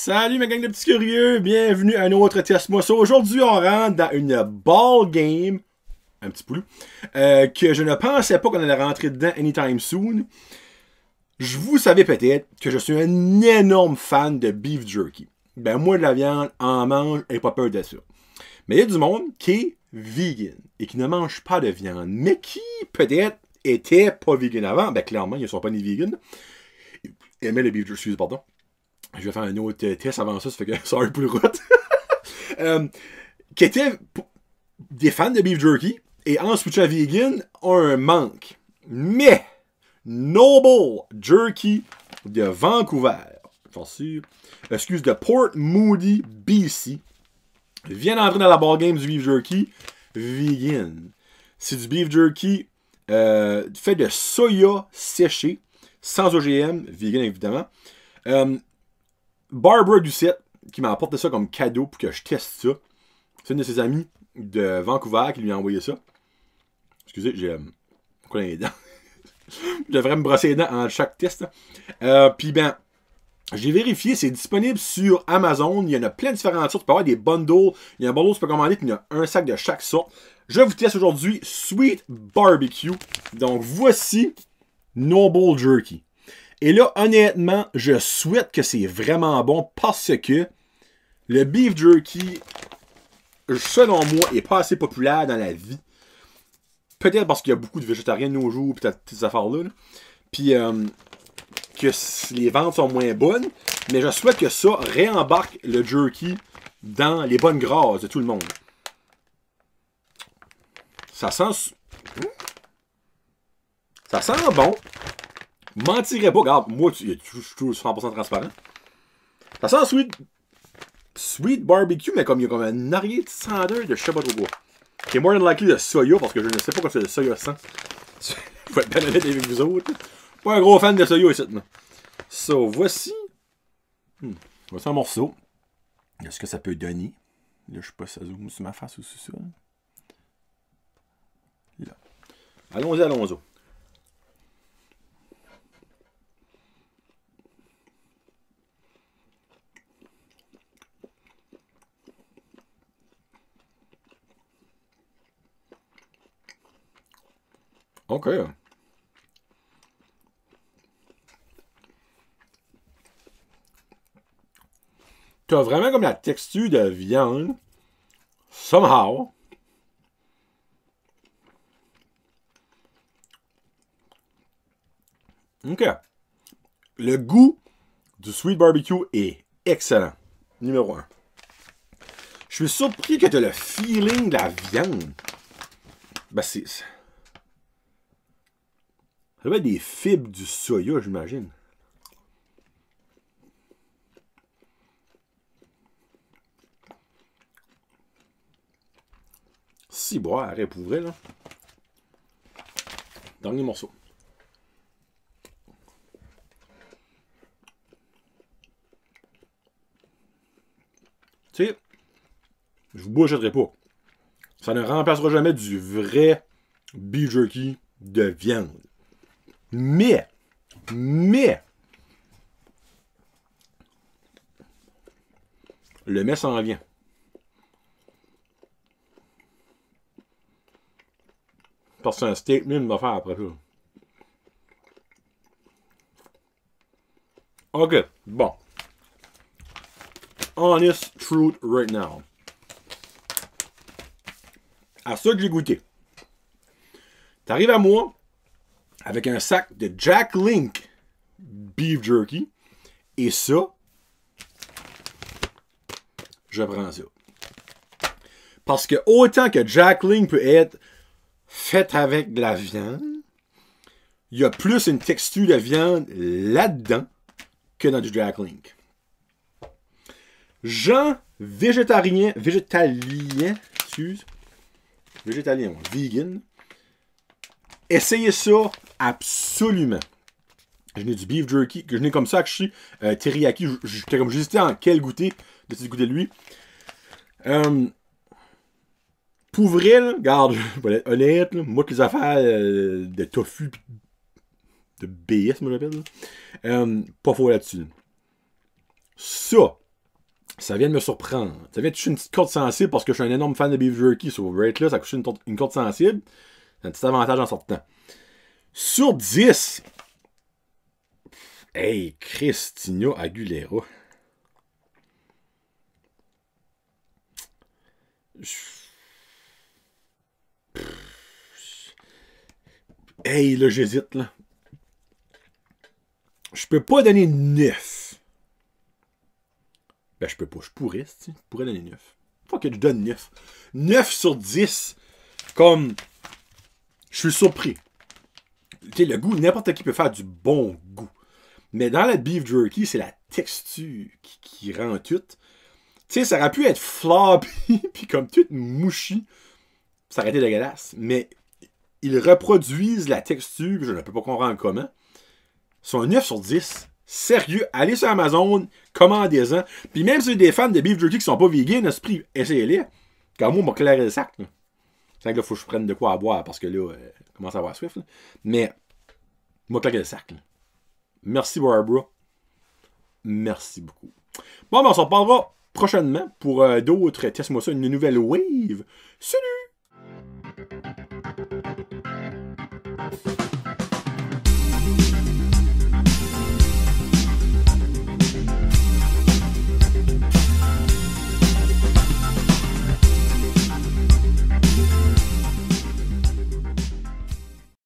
Salut ma gang de petits curieux, bienvenue à un autre test moi ça. Aujourd'hui on rentre dans une ball game, un petit peu, que je ne pensais pas qu'on allait rentrer dedans anytime soon. Vous savez peut-être que je suis un énorme fan de beef jerky. Ben moi de la viande en mange et pas peur de ça. Mais il y a du monde qui est vegan et qui ne mange pas de viande, mais qui peut-être était pas vegan avant. Ben clairement ils ne sont pas ni vegan. Ils aimaient le beef jerky, pardon. Je vais faire un autre test avant ça fait que ça a un peu de route. Qui étaient des fans de beef jerky et en switchant à vegan ont un manque. Mais Noble Jerky de Vancouver, de Port Moody, BC, vient d'entrer dans la ball game du beef jerky vegan. C'est du beef jerky fait de soya séché, sans OGM, vegan évidemment. Barbara Doucette, qui m'a apporté ça comme cadeau pour que je teste ça. C'est une de ses amies de Vancouver qui lui a envoyé ça. Excusez, j'ai quoi dans les dents. Je devrais me brosser les dents en chaque test. Puis ben, j'ai vérifié, c'est disponible sur Amazon. Il y en a plein de différentes sortes. Tu peux avoir des bundles. Il y a un bundle que tu peux commander, puis il y a un sac de chaque sorte. Je vous teste aujourd'hui Sweet Barbecue. Donc voici Noble Jerky. Et là, honnêtement, je souhaite que c'est vraiment bon parce que le beef jerky, selon moi, est pas assez populaire dans la vie. Peut-être parce qu'il y a beaucoup de végétariens de nos jours, peut-être ces affaires-là. Puis que les ventes sont moins bonnes. Mais je souhaite que ça réembarque le jerky dans les bonnes grâces de tout le monde. Ça sent bon. Mentirais pas, regarde, moi, je suis toujours 100% transparent. Ça sent sweet barbecue, mais comme il y a comme un arrière de senteur de je sais pas trop quoi. Qui est more than likely de soya, parce que je ne sais pas quoi c'est le soya sent. Je vais être bien honnête avec vous autres. Pas un gros fan de soya ici, non. So, voici. Voici un morceau. Est-ce que ça peut donner? Là, je sais pas si ça zoome sur ma face ou sur ça. Là. Allons-y, allons-y. OK. T'as vraiment comme la texture de viande. Somehow. OK. Le goût du sweet barbecue est excellent. Numéro 1. Je suis surpris que t'as le feeling de la viande. Ben c'est... Ça doit être des fibres du soya, j'imagine. Si, bon, arrête pour vrai, là. Dernier morceau. Tu sais, je vous bullshitterai pas. Ça ne remplacera jamais du vrai beef jerky de viande. Mais, le mets s'en vient. Parce que c'est un statement à faire après ça. Ok, bon. Honest truth right now. À ça que j'ai goûté. T'arrives à moi avec un sac de Jack Link Beef Jerky. Et ça, je prends ça. Parce que autant que Jack Link peut être fait avec de la viande, il y a plus une texture de viande là-dedans que dans du Jack Link. Gens végétalien, vegan, essayez ça absolument. Je n'ai du beef jerky, que je n'ai comme ça que je suis teriyaki. J'hésitais en quel goûter, de ce goûter de lui. Pour vrai, là, regarde, je vais être honnête, là, moi, que les affaires de tofu, de BS, moi j'appelle, pas fort là-dessus. Ça, Ça vient de me surprendre. Ça vient de toucher une petite corde sensible parce que je suis un énorme fan de beef jerky. So, right là, ça a touché une corde sensible. C'est un petit avantage en sortant. Sur 10. Hey, Christina Aguilera. Hey, là, j'hésite, là. Je peux pas donner 9. Ben, je peux pas. Je pourrais, tu sais. Je pourrais donner 9. Faut que je donne 9. 9 sur 10. Comme... Je suis surpris. Tu sais, le goût, n'importe qui peut faire du bon goût. Mais dans la beef jerky, c'est la texture qui rend tout. Tu sais, ça aurait pu être floppy, puis comme tout mouchi. Ça aurait été dégueulasse. Mais ils reproduisent la texture, je ne peux pas comprendre comment. Sur un 9 sur 10. Sérieux, allez sur Amazon, commandez-en. Puis même si vous êtes des fans de beef jerky qui sont pas vegan, esprit, essayez-les. Quand moi, on m'a clairé le sac. C'est que là, faut que je prenne de quoi à boire parce que là, commence à avoir Swift. Là. Mais, moi, claquer le sac. Là. Merci, Barbara. Merci beaucoup. Bon, ben, on s'en reparlera prochainement pour d'autres. Teste-moi ça, une nouvelle wave. Salut!